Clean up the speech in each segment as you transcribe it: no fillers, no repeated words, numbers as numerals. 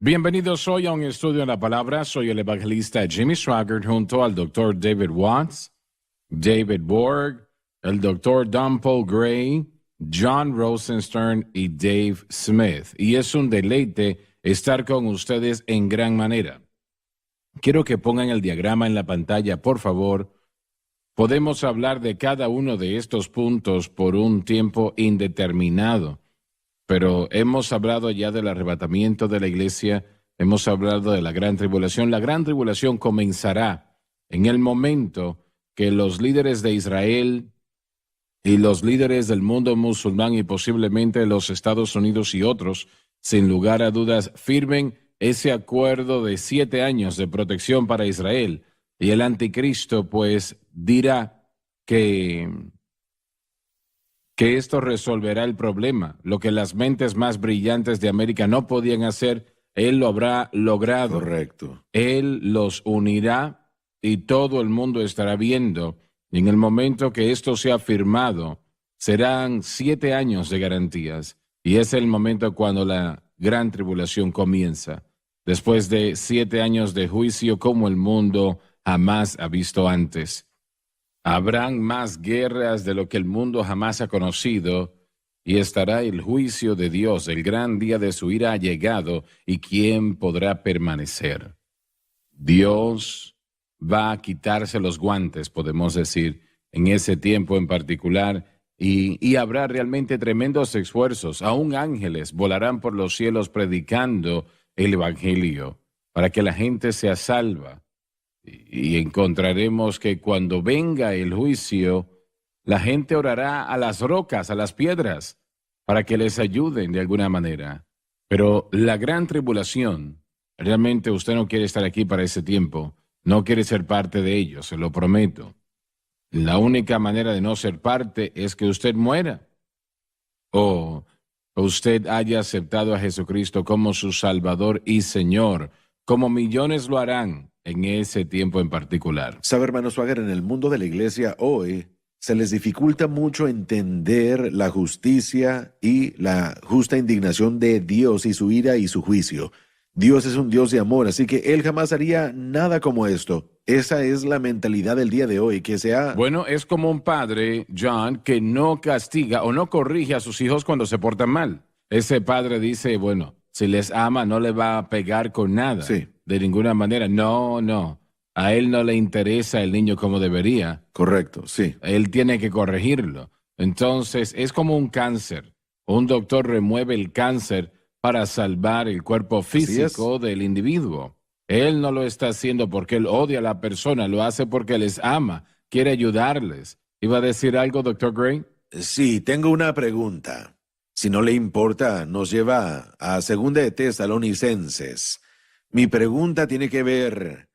Bienvenidos hoy a un estudio en la palabra. Soy el evangelista Jimmy Swaggart junto al doctor David Watts, David Borg, el doctor Don Paul Gray, John Rosenstern y Dave Smith. Y es un deleite estar con ustedes en gran manera. Quiero que pongan el diagrama en la pantalla, por favor. Podemos hablar de cada uno de estos puntos por un tiempo indeterminado. Pero hemos hablado ya del arrebatamiento de la iglesia, hemos hablado de la gran tribulación. La gran tribulación comenzará en el momento que los líderes de Israel y los líderes del mundo musulmán y posiblemente los Estados Unidos y otros, sin lugar a dudas, firmen ese acuerdo de 7 años de protección para Israel. Y el anticristo pues dirá que esto resolverá el problema. Lo que las mentes más brillantes de América no podían hacer, él lo habrá logrado. Correcto. Él los unirá y todo el mundo estará viendo. Y en el momento que esto sea firmado, serán 7 años de garantías. Y es el momento cuando la gran tribulación comienza. Después de 7 años de juicio como el mundo jamás ha visto antes. Habrán más guerras de lo que el mundo jamás ha conocido, y estará el juicio de Dios. El gran día de su ira ha llegado, y ¿quién podrá permanecer? Dios va a quitarse los guantes, podemos decir, en ese tiempo en particular, y habrá realmente tremendos esfuerzos. Aún ángeles volarán por los cielos predicando el Evangelio para que la gente sea salva. Y encontraremos que cuando venga el juicio, la gente orará a las rocas, a las piedras, para que les ayuden de alguna manera. Pero la gran tribulación, realmente usted no quiere estar aquí para ese tiempo, no quiere ser parte de ello, se lo prometo. La única manera de no ser parte es que usted muera, o usted haya aceptado a Jesucristo como su Salvador y Señor, como millones lo harán en ese tiempo en particular. Sabe, hermano Swaggart, en el mundo de la iglesia hoy se les dificulta mucho entender la justicia y la justa indignación de Dios y su ira y su juicio. Dios es un Dios de amor, así que Él jamás haría nada como esto. Esa es la mentalidad del día de hoy, que sea... Bueno, es como un padre, John, que no castiga o no corrige a sus hijos cuando se portan mal. Ese padre dice, bueno, si les ama no le va a pegar con nada. Sí. De ninguna manera. No. A él no le interesa el niño como debería. Correcto, sí. Él tiene que corregirlo. Entonces, es como un cáncer. Un doctor remueve el cáncer para salvar el cuerpo físico del individuo. Él no lo está haciendo porque él odia a la persona, lo hace porque les ama, quiere ayudarles. ¿Iba a decir algo, doctor Gray? Sí, tengo una pregunta. Si no le importa, nos lleva a 2 de Tesalonicenses. Mi pregunta tiene que ver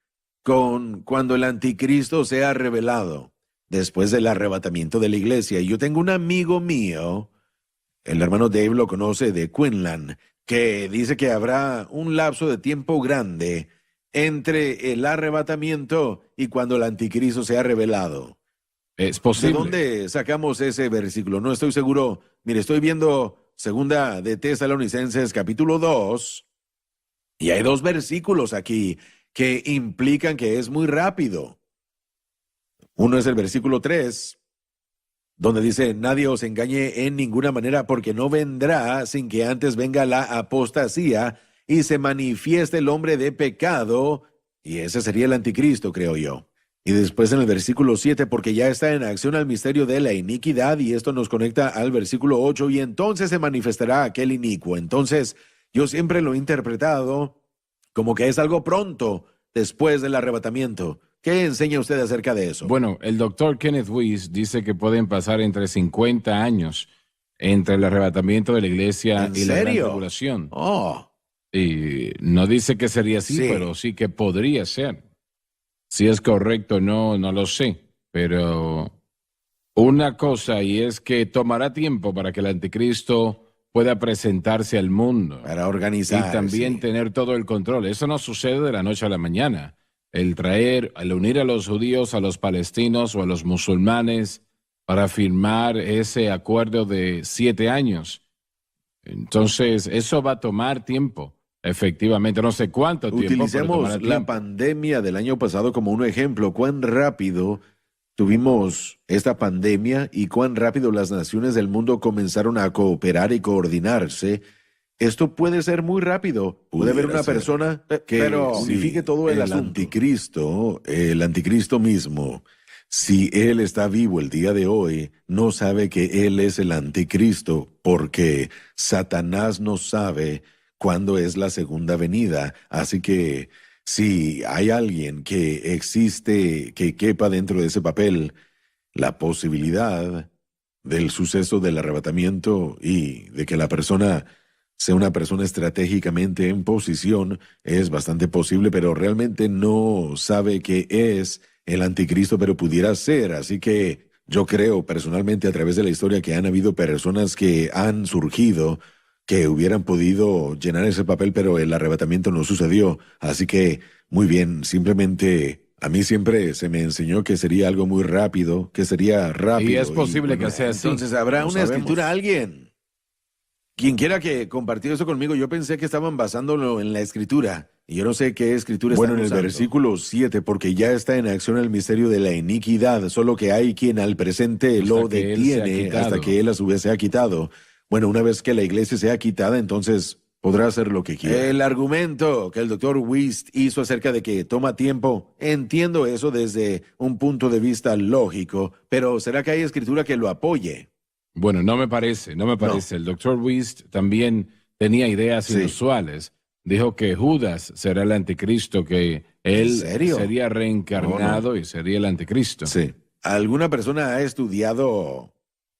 con cuando el anticristo sea revelado después del arrebatamiento de la iglesia. Y yo tengo un amigo mío, el hermano Dave lo conoce, de Quinlan, que dice que habrá un lapso de tiempo grande entre el arrebatamiento y cuando el anticristo sea revelado. Es posible. ¿De dónde sacamos ese versículo? No estoy seguro. Mire, estoy viendo 2 de Tesalonicenses capítulo 2, y hay 2 versículos aquí que implican que es muy rápido. Uno es el versículo 3, donde dice, nadie os engañe en ninguna manera, porque no vendrá sin que antes venga la apostasía y se manifieste el hombre de pecado, y ese sería el anticristo, creo yo. Y después en el versículo 7, porque ya está en acción el misterio de la iniquidad, y esto nos conecta al versículo 8, y entonces se manifestará aquel inicuo. Entonces, yo siempre lo he interpretado como que es algo pronto después del arrebatamiento. ¿Qué enseña usted acerca de eso? Bueno, el doctor Kenneth Wuest dice que pueden pasar entre 50 años entre el arrebatamiento de la iglesia y la gran tribulación. Oh. Y no dice que sería así, Sí. pero sí que podría ser. Si es correcto, no lo sé. Pero una cosa, y es que tomará tiempo para que el anticristo pueda presentarse al mundo. Para organizar. Y también tener todo el control. Eso no sucede de la noche a la mañana. El unir a los judíos, a los palestinos o a los musulmanes para firmar ese acuerdo de 7 años. Entonces, eso va a tomar tiempo. Efectivamente, no sé cuánto tiempo. Pero Utilicemos tomará la tiempo. pandemia del año pasado como un ejemplo. Cuán rápido tuvimos esta pandemia y cuán rápido las naciones del mundo comenzaron a cooperar y coordinarse. Esto puede ser muy rápido. Puede haber Pudiera una ser. persona que Pero- unifique todo el asunto. El anticristo mismo, si él está vivo el día de hoy, no sabe que él es el anticristo, porque Satanás no sabe cuándo es la segunda venida. Así que si hay alguien que existe, que quepa dentro de ese papel, la posibilidad del suceso del arrebatamiento y de que la persona sea una persona estratégicamente en posición es bastante posible, pero realmente no sabe que es el anticristo, pero pudiera ser. Así que yo creo personalmente a través de la historia que han habido personas que han surgido que hubieran podido llenar ese papel, pero el arrebatamiento no sucedió. Así que, muy bien, simplemente a mí siempre se me enseñó que sería algo muy rápido, que sería rápido. Y es posible que sea así. Entonces, ¿habrá No una sabemos. escritura? ¿Alguien? Quien quiera que compartiera eso conmigo, yo pensé que estaban basándolo en la escritura. Y yo no sé qué escritura Bueno, están en el usando. versículo 7, porque ya está en acción el misterio de la iniquidad, solo que hay quien al presente Hasta lo que él sea detiene quitado. hasta que él a su vez sea quitado. Bueno, una vez que la iglesia sea quitada, entonces podrá hacer lo que quiera. El argumento que el doctor Wist hizo acerca de que toma tiempo, entiendo eso desde un punto de vista lógico, pero ¿será que hay escritura que lo apoye? Bueno, no me parece. El doctor Wist también tenía ideas Sí. inusuales. Dijo que Judas será el anticristo, que él ¿En serio? sería reencarnado y sería el anticristo. Sí. ¿Alguna persona ha estudiado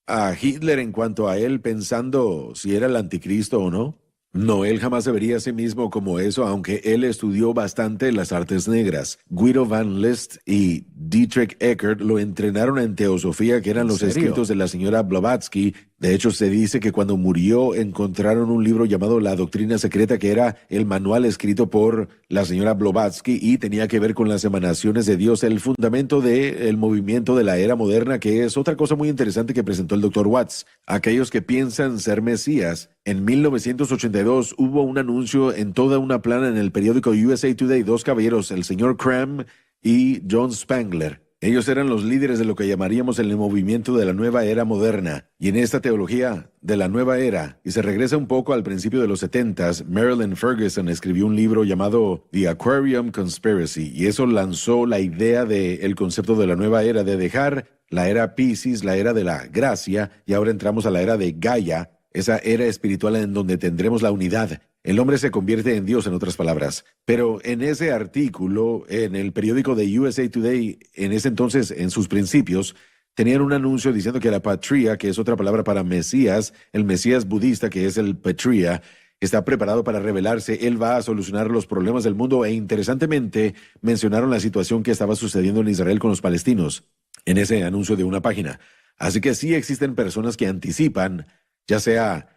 a Hitler en cuanto a él pensando si era el anticristo o no? No, él jamás se vería a sí mismo como eso, aunque él estudió bastante las artes negras. Guido van List y Dietrich Eckert lo entrenaron en teosofía, que eran ¿En los serio? escritos de la señora Blavatsky. De hecho, se dice que cuando murió encontraron un libro llamado La Doctrina Secreta, que era el manual escrito por la señora Blavatsky y tenía que ver con las emanaciones de Dios, el fundamento del movimiento de la era moderna, que es otra cosa muy interesante que presentó el doctor Watts. Aquellos que piensan ser Mesías, en 1982 hubo un anuncio en toda una plana en el periódico USA Today, dos caballeros, el señor Cram y John Spangler. Ellos eran los líderes de lo que llamaríamos el movimiento de la nueva era moderna. Y en esta teología de la nueva era, y se regresa un poco al principio de los 70s, Marilyn Ferguson escribió un libro llamado The Aquarium Conspiracy, y eso lanzó la idea del concepto de la nueva era, de dejar la era Piscis, la era de la gracia, y ahora entramos a la era de Gaia, esa era espiritual en donde tendremos la unidad. El hombre se convierte en Dios, en otras palabras. Pero en ese artículo, en el periódico de USA Today, en ese entonces, en sus principios, tenían un anuncio diciendo que la patria, que es otra palabra para Mesías, el Mesías budista, que es el patria, está preparado para revelarse. Él va a solucionar los problemas del mundo. E interesantemente, mencionaron la situación que estaba sucediendo en Israel con los palestinos, en ese anuncio de una página. Así que sí existen personas que anticipan, ya sea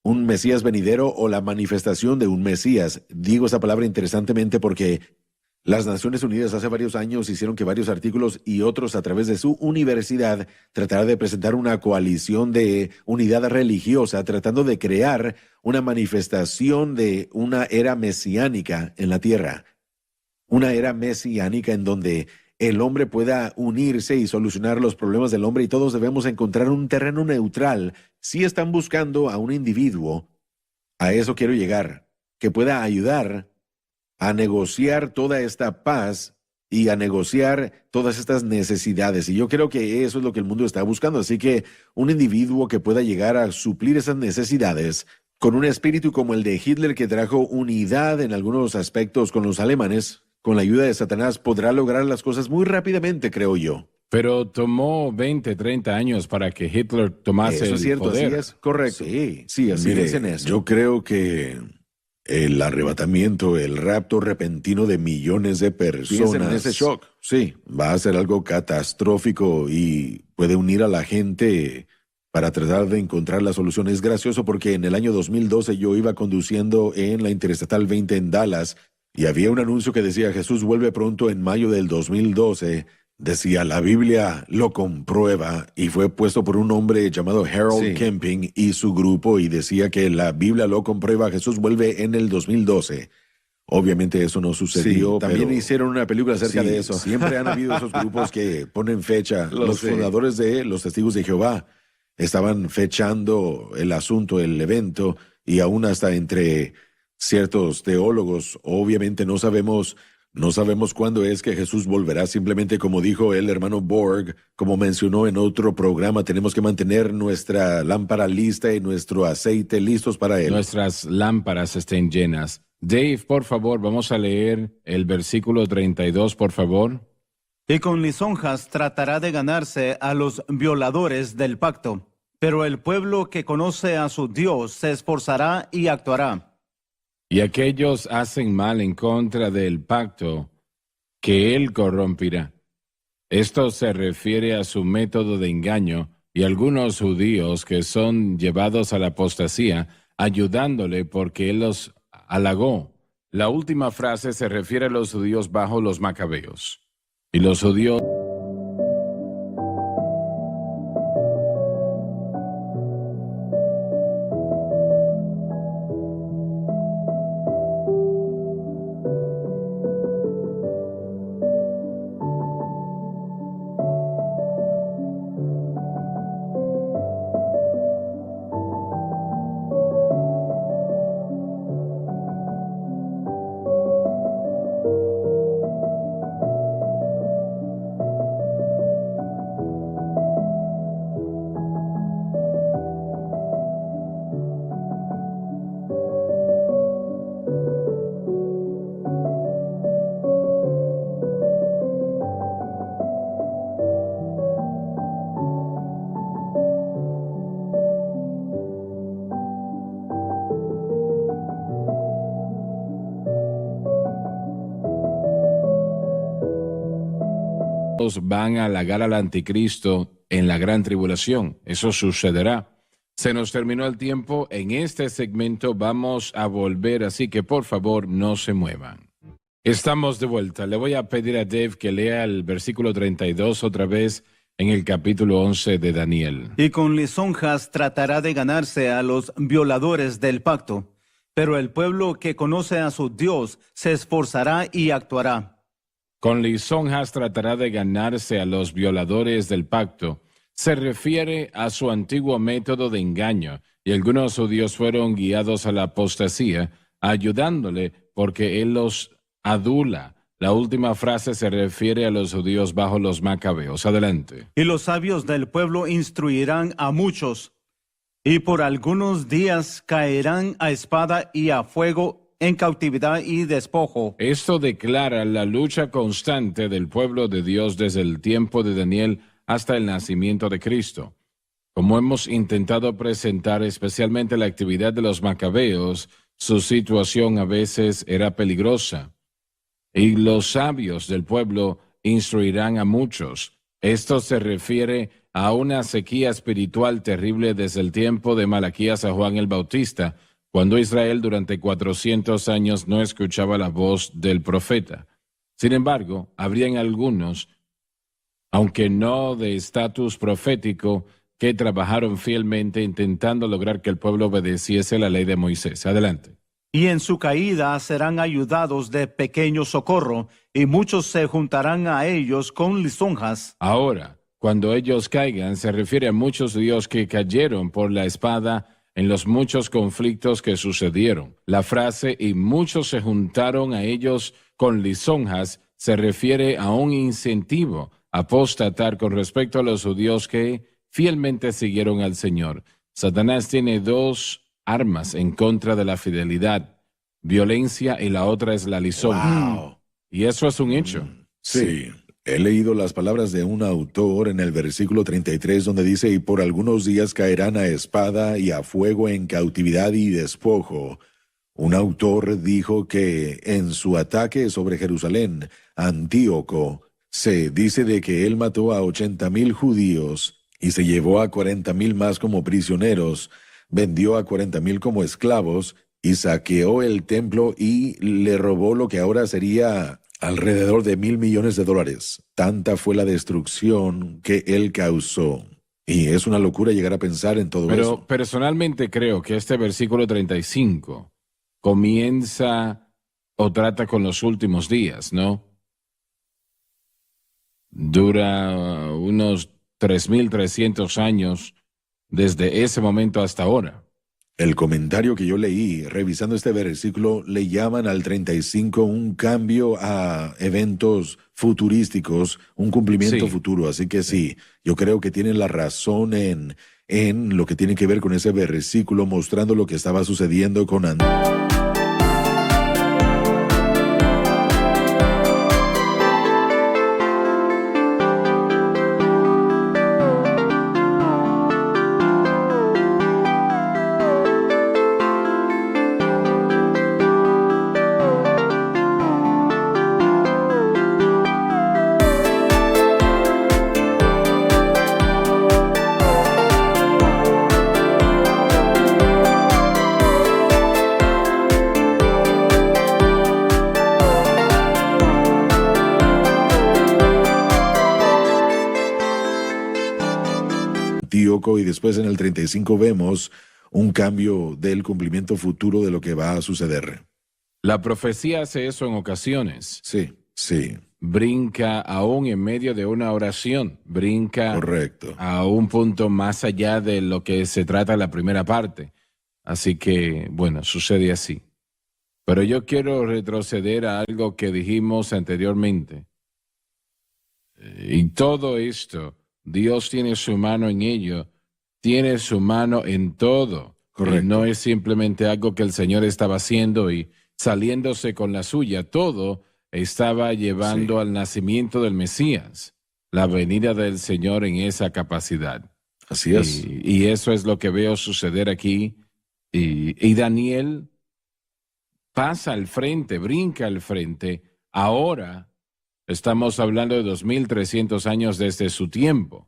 un Mesías venidero o la manifestación de un Mesías. Digo esa palabra interesantemente porque las Naciones Unidas hace varios años hicieron que varios artículos y otros a través de su universidad trataran de presentar una coalición de unidad religiosa, tratando de crear una manifestación de una era mesiánica en la tierra. Una era mesiánica en donde el hombre pueda unirse y solucionar los problemas del hombre, y todos debemos encontrar un terreno neutral. Si están buscando a un individuo, a eso quiero llegar, que pueda ayudar a negociar toda esta paz y a negociar todas estas necesidades. Y yo creo que eso es lo que el mundo está buscando. Así que un individuo que pueda llegar a suplir esas necesidades con un espíritu como el de Hitler, que trajo unidad en algunos aspectos con los alemanes, con la ayuda de Satanás, podrá lograr las cosas muy rápidamente, creo yo. Pero tomó 20, 30 años para que Hitler tomase Eso es el cierto, poder. así es correcto. Sí, así Mire, dicen eso. yo creo que el arrebatamiento, el rapto repentino de millones de Piensen personas en ese shock. sí, va a ser algo catastrófico y puede unir a la gente para tratar de encontrar la solución. Es gracioso porque en el año 2012 yo iba conduciendo en la Interestatal 20 en Dallas y había un anuncio que decía: Jesús vuelve pronto en mayo del 2012. decía, la Biblia lo comprueba, y fue puesto por un hombre llamado Harold Sí. Camping y su grupo, y decía que la Biblia lo comprueba, Jesús vuelve en el 2012. Obviamente eso no sucedió. Sí, también pero hicieron una película acerca sí, de eso. siempre han habido esos grupos que ponen fecha. Lo Los sé. fundadores de los Testigos de Jehová estaban fechando el asunto, el evento, y aún hasta entre ciertos teólogos, obviamente no sabemos cuándo es que Jesús volverá. Simplemente, como dijo el hermano Borg, como mencionó en otro programa, tenemos que mantener nuestra lámpara lista y nuestro aceite listos para él. Nuestras lámparas estén llenas. Dave, por favor, vamos a leer el versículo 32, por favor. Y con lisonjas tratará de ganarse a los violadores del pacto. Pero el pueblo que conoce a su Dios se esforzará y actuará. Y aquellos hacen mal en contra del pacto que él corrompirá. Esto se refiere a su método de engaño y algunos judíos que son llevados a la apostasía, ayudándole porque él los halagó. La última frase se refiere a los judíos bajo los macabeos. Y los judíos van a halagar al anticristo en la gran tribulación. Eso sucederá. Se nos terminó el tiempo. En este segmento vamos a volver, así que por favor no se muevan. Estamos de vuelta. Le voy a pedir a Dave que lea el versículo 32 otra vez en el capítulo 11 de Daniel. Y con lisonjas tratará de ganarse a los violadores del pacto. Pero el pueblo que conoce a su Dios se esforzará y actuará. Con lisonjas tratará de ganarse a los violadores del pacto. Se refiere a su antiguo método de engaño, y algunos judíos fueron guiados a la apostasía, ayudándole porque él los adula. La última frase se refiere a los judíos bajo los macabeos. Adelante. Y los sabios del pueblo instruirán a muchos, y por algunos días caerán a espada y a fuego en cautividad y despojo. Esto declara la lucha constante del pueblo de Dios desde el tiempo de Daniel hasta el nacimiento de Cristo. Como hemos intentado presentar, especialmente la actividad de los macabeos, su situación a veces era peligrosa. Y los sabios del pueblo instruirán a muchos. Esto se refiere a una sequía espiritual terrible desde el tiempo de Malaquías a Juan el Bautista, cuando Israel durante 400 años no escuchaba la voz del profeta. Sin embargo, habrían algunos, aunque no de estatus profético, que trabajaron fielmente intentando lograr que el pueblo obedeciese la ley de Moisés. Adelante. Y en su caída serán ayudados de pequeño socorro, y muchos se juntarán a ellos con lisonjas. Ahora, cuando ellos caigan, se refiere a muchos judíos que cayeron por la espada en los muchos conflictos que sucedieron. La frase "y muchos se juntaron a ellos con lisonjas" se refiere a un incentivo a apostatar con respecto a los judíos que fielmente siguieron al Señor. Satanás tiene dos armas en contra de la fidelidad: violencia, y la otra es la lisonja. Wow. Y eso es un hecho. Sí. He leído las palabras de un autor en el versículo 33 donde dice, y por algunos días caerán a espada y a fuego en cautividad y despojo. Un autor dijo que en su ataque sobre Jerusalén, Antíoco, se dice de que él mató a 80,000 judíos y se llevó a 40,000 más como prisioneros, vendió a 40,000 como esclavos y saqueó el templo y le robó lo que ahora sería Alrededor de $1.000 millones. Tanta fue la destrucción que él causó. Y es una locura llegar a pensar en todo Pero eso. personalmente creo que este versículo 35 comienza o trata con los últimos días, ¿no? Dura unos 3.300 años desde ese momento hasta ahora. El comentario que yo leí, revisando este versículo, le llaman al 35 un cambio a eventos futurísticos, un cumplimiento Sí. futuro. Así que sí, yo creo que tienen la razón en lo que tiene que ver con ese versículo, mostrando lo que estaba sucediendo con Antíoco, y después en el 35 vemos un cambio del cumplimiento futuro de lo que va a suceder. La profecía hace eso en ocasiones. Sí, sí, Brinca aún en medio de una oración, brinca correcto. a un punto más allá de lo que se trata la primera parte. Así que, bueno, sucede así. Pero yo quiero retroceder a algo que dijimos anteriormente. Y todo esto, Dios tiene su mano en ello, tiene su mano en todo. Correcto. Y no es simplemente algo que el Señor estaba haciendo y saliéndose con la suya. Todo estaba llevando Sí. al nacimiento del Mesías, la venida del Señor en esa capacidad. Así es. Y eso es lo que veo suceder aquí. Y Daniel pasa al frente, brinca al frente. Ahora estamos hablando de 2.300 años desde su tiempo,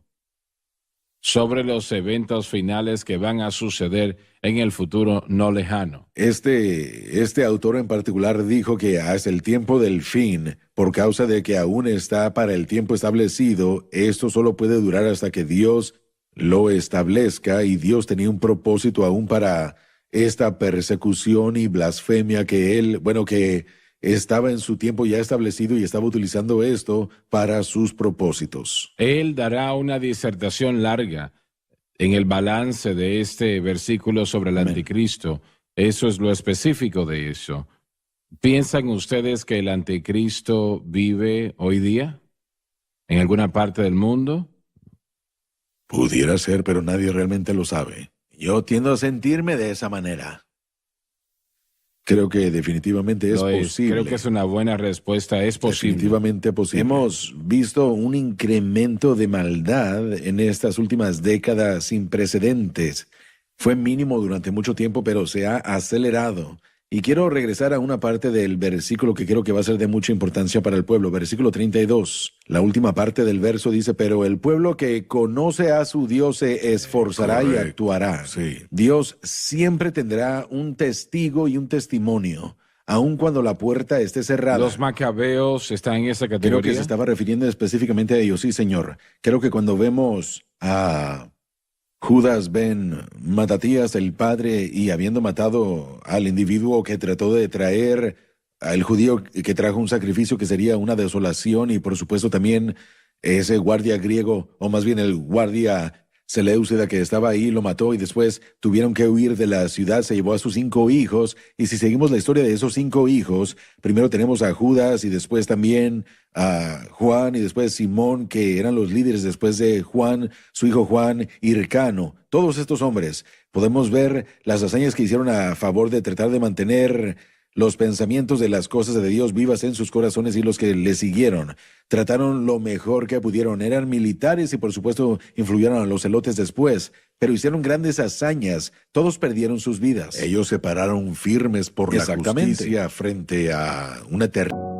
sobre los eventos finales que van a suceder en el futuro no lejano. Este autor en particular dijo que hasta el tiempo del fin, por causa de que aún está para el tiempo establecido, esto solo puede durar hasta que Dios lo establezca, y Dios tenía un propósito aún para esta persecución y blasfemia que que estaba en su tiempo ya establecido, y estaba utilizando esto para sus propósitos. Él dará una disertación larga en el balance de este versículo sobre el Amén. anticristo. Eso es lo específico de eso. ¿Piensan ustedes que el anticristo vive hoy día en alguna parte del mundo? Pudiera ser, pero nadie realmente lo sabe. Yo tiendo a sentirme de esa manera. Creo que definitivamente es Lo es. posible. Creo que es una buena respuesta. Es posible. Definitivamente posible. Hemos visto un incremento de maldad en estas últimas décadas sin precedentes. Fue mínimo durante mucho tiempo, pero se ha acelerado. Y quiero regresar a una parte del versículo que creo que va a ser de mucha importancia para el pueblo. Versículo 32. La última parte del verso dice: pero el pueblo que conoce a su Dios se esforzará y Correcto. actuará. Sí. Dios siempre tendrá un testigo y un testimonio, aun cuando la puerta esté cerrada. Los macabeos están en esa Creo categoría. que se estaba refiriendo específicamente a ellos, sí, señor. Creo que cuando vemos a Judas ben Matatías, el padre, y habiendo matado al individuo que trató de traer, al judío que trajo un sacrificio que sería una desolación, y por supuesto también ese guardia griego, o más bien el guardia Seleucida que estaba ahí, lo mató, y después tuvieron que huir de la ciudad, se llevó a sus 5 hijos, y si seguimos la historia de esos 5 hijos, primero tenemos a Judas, y después también a Juan, y después Simón, que eran los líderes después de Juan, su hijo Juan, Hircano. Todos estos hombres, podemos ver las hazañas que hicieron a favor de tratar de mantener los pensamientos de las cosas de Dios vivas en sus corazones, y los que le siguieron trataron lo mejor que pudieron. Eran militares y por supuesto influyeron a los celotes después, pero hicieron grandes hazañas. Todos perdieron sus vidas. Ellos se pararon firmes por la Exactamente. justicia frente a una eternidad.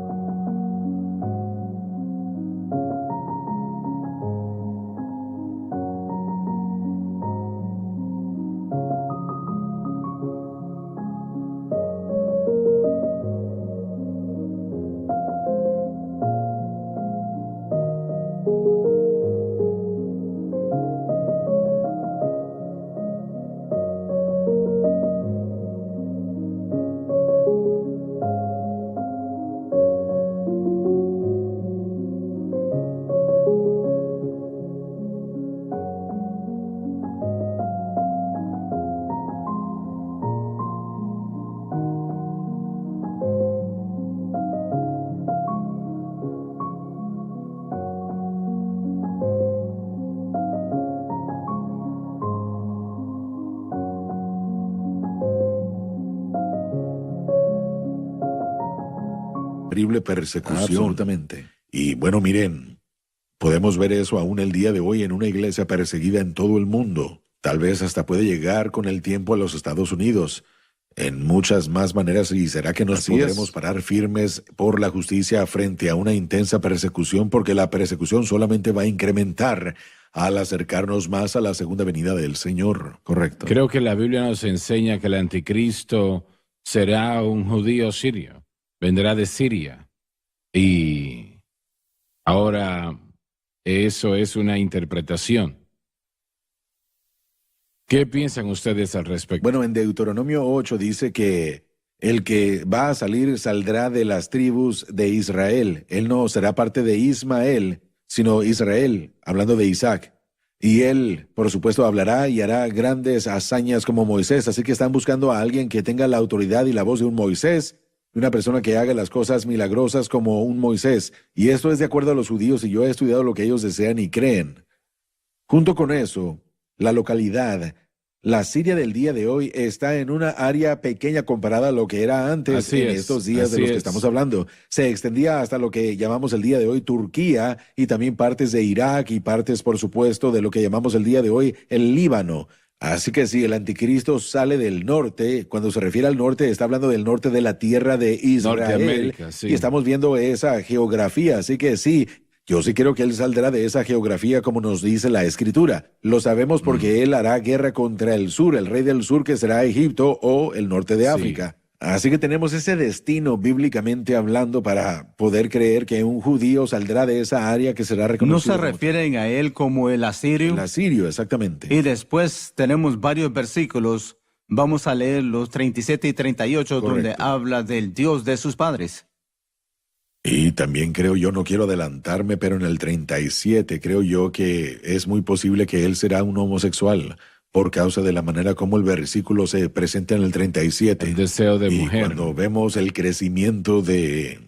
terrible persecución. Absolutamente. Y bueno, miren, podemos ver eso aún el día de hoy en una iglesia perseguida en todo el mundo. Tal vez hasta puede llegar con el tiempo a los Estados Unidos. En muchas más maneras, y será que nos Así podremos es. parar firmes por la justicia frente a una intensa persecución, porque la persecución solamente va a incrementar al acercarnos más a la segunda venida del Señor. Correcto. Creo que la Biblia nos enseña que el anticristo será un judío sirio, vendrá de Siria. Y ahora eso es una interpretación. ¿Qué piensan ustedes al respecto? Bueno, en Deuteronomio 8 dice que el que va a salir saldrá de las tribus de Israel. Él no será parte de Ismael, sino Israel, hablando de Isaac. Y él, por supuesto, hablará y hará grandes hazañas como Moisés. Así que están buscando a alguien que tenga la autoridad y la voz de un Moisés, una persona que haga las cosas milagrosas como un Moisés. Y esto es de acuerdo a los judíos, y yo he estudiado lo que ellos desean y creen. Junto con eso, la localidad, la Siria del día de hoy, está en una área pequeña comparada a lo que era antes Así en es, estos días de así los que es. estamos hablando. Se extendía hasta lo que llamamos el día de hoy Turquía, y también partes de Irak y partes, por supuesto, de lo que llamamos el día de hoy el Líbano. Así que si el anticristo sale del norte, cuando se refiere al norte, está hablando del norte de la tierra de Israel. Norteamérica, sí. Y estamos viendo esa geografía. Así que sí, yo sí creo que él saldrá de esa geografía como nos dice la Escritura. Lo sabemos porque él hará guerra contra el sur, el rey del sur que será Egipto o el norte de Sí. África. Así que tenemos ese destino bíblicamente hablando para poder creer que un judío saldrá de esa área que será No reconocido se como refieren a él como el asirio. el asirio, exactamente. Y después tenemos varios versículos. Vamos a leer los 37 y 38, donde Correcto. habla del Dios de sus padres. Y también creo yo, no quiero adelantarme, pero en el 37 creo yo que es muy posible que él será un homosexual por causa de la manera como el versículo se presenta en el 37. El deseo de y mujer. cuando vemos el crecimiento de...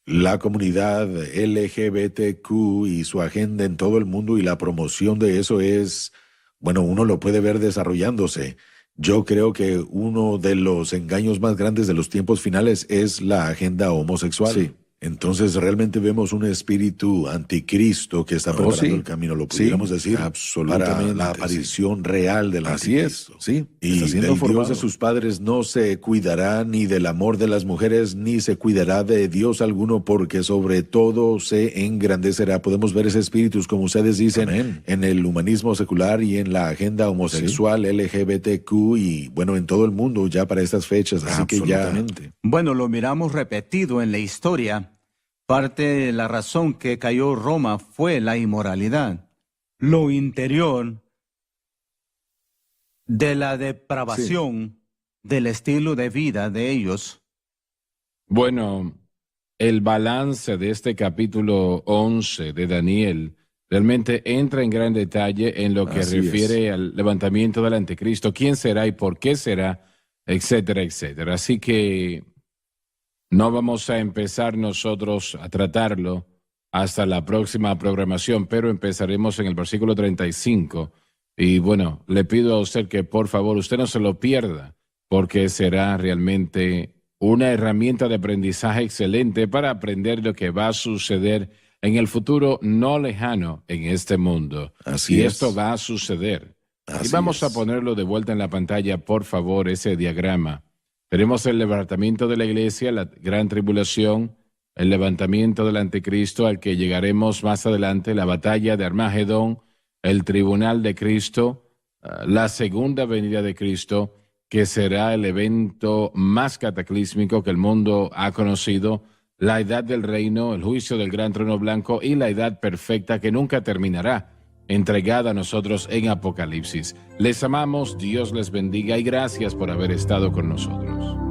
la comunidad LGBTQ y su agenda en todo el mundo y la promoción de eso es, bueno, uno lo puede ver desarrollándose. Yo creo que uno de los engaños más grandes de los tiempos finales es la agenda homosexual. Sí. Entonces realmente vemos un espíritu anticristo que está preparando sí. el camino, lo pudiéramos Sí, decir, absolutamente, para la sí. aparición real del Así anticristo. es, sí. Y Está siendo el Dios formado. de sus padres no se cuidará ni del amor de las mujeres, ni se cuidará de Dios alguno, porque sobre todo se engrandecerá. Podemos ver ese espíritu, como ustedes dicen, Amén. en el humanismo secular y en la agenda homosexual, LGBTQ, y bueno, en todo el mundo ya para estas fechas. Así que ya... Absolutamente. Bueno, lo miramos repetido en la historia. Parte de la razón que cayó Roma fue la inmoralidad, lo interior de la depravación del estilo de vida de ellos. Bueno, el balance de este capítulo 11 de Daniel realmente entra en gran detalle en lo que Así refiere al levantamiento del anticristo, quién será y por qué será, etcétera, etcétera. Así que no vamos a empezar nosotros a tratarlo hasta la próxima programación, pero empezaremos en el versículo 35. Y bueno, le pido a usted que por favor usted no se lo pierda, porque será realmente una herramienta de aprendizaje excelente para aprender lo que va a suceder en el futuro no lejano en este mundo. Así y es. esto va a suceder. Así y vamos a es. ponerlo de vuelta en la pantalla, por favor, ese diagrama. Tenemos el levantamiento de la iglesia, la gran tribulación, el levantamiento del anticristo al que llegaremos más adelante, la batalla de Armagedón, el tribunal de Cristo, la segunda venida de Cristo, que será el evento más cataclísmico que el mundo ha conocido, la edad del reino, el juicio del gran trono blanco y la edad perfecta que nunca terminará. entregada a nosotros en Apocalipsis. Les amamos, Dios les bendiga y gracias por haber estado con nosotros.